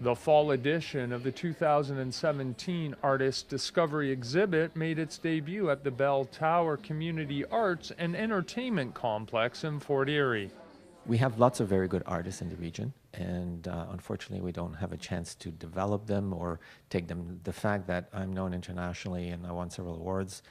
The fall edition of the 2017 Artist Discovery exhibit made its debut at the Bell Tower Community Arts and Entertainment Complex in Fort Erie. We have lots of very good artists in the region, and unfortunately, we don't have a chance to develop them or take them. The fact that I'm known internationally and I won several awards,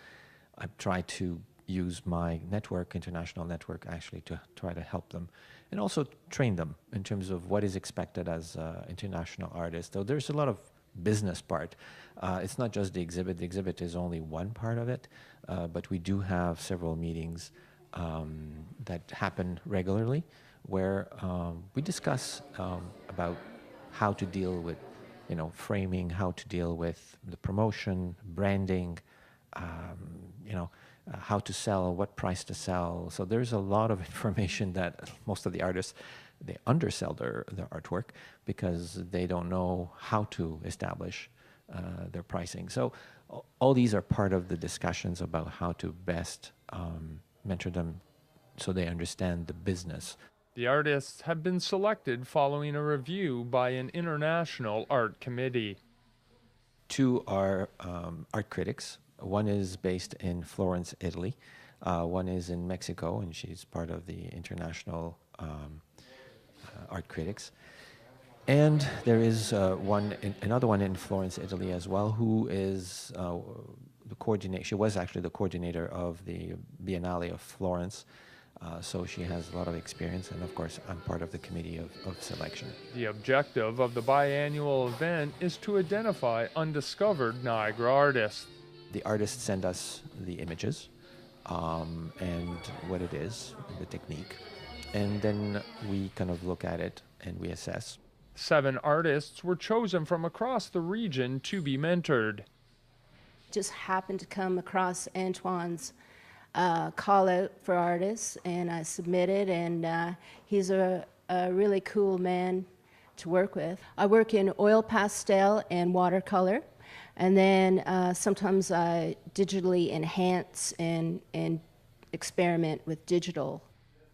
I've tried to use my network, international network, actually to try to help them and also train them in terms of what is expected as international artists. Though there's a lot of business part. It's not just the exhibit. The exhibit is only one part of it, but we do have several meetings that happen regularly where we discuss about how to deal with, framing, how to deal with the promotion, branding, how to sell, what price to sell. So there's a lot of information that most of the artists, they undersell their artwork because they don't know how to establish their pricing. So all these are part of the discussions about how to best mentor them so they understand the business. The artists have been selected following a review by an international art committee. Two are art critics. One is based in Florence, Italy. One is in Mexico, and she's part of the international art critics. And there is another one in Florence, Italy as well, who is the coordinator. She was actually the coordinator of the Biennale of Florence. So she has a lot of experience, and of course, I'm part of the committee of selection. The objective of the biannual event is to identify undiscovered Niagara artists. The artists send us the images and what it is, the technique, and then we kind of look at it and we assess. 7 artists were chosen from across the region to be mentored. Just happened to come across Antoine's call out for artists, and I submitted, and he's a really cool man to work with. I work in oil pastel and watercolor, and then sometimes I digitally enhance and experiment with digital.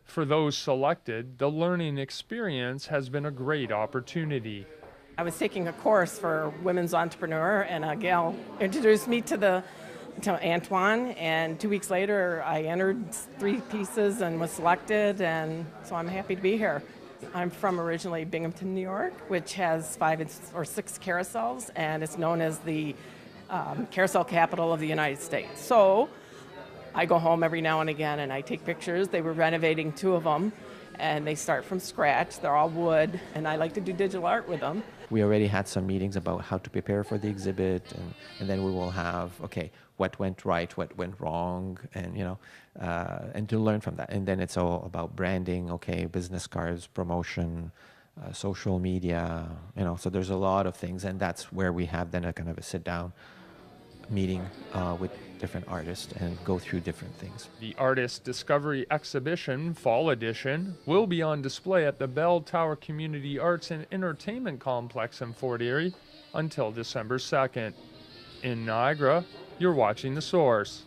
For those selected, the learning experience has been a great opportunity. I was taking a course for women's entrepreneur, and a gal introduced me to Antoine, and 2 weeks later I entered 3 pieces and was selected, and so I'm happy to be here. I'm from originally Binghamton, New York, which has 5 or 6 carousels, and it's known as the carousel capital of the United States. So I go home every now and again and I take pictures. They were renovating 2 of them, and they start from scratch. They're all wood, and I like to do digital art with them. We already had some meetings about how to prepare for the exhibit, and then we will have, what went right, what went wrong, and and to learn from that. And then it's all about branding, business cards, promotion, social media, so there's a lot of things, and that's where we have then a kind of a sit-down meeting with different artists and go through different things. The Artist Discovery Exhibition Fall Edition will be on display at the Bell Tower Community Arts and Entertainment Complex in Fort Erie until December 2nd. In Niagara, you're watching The Source.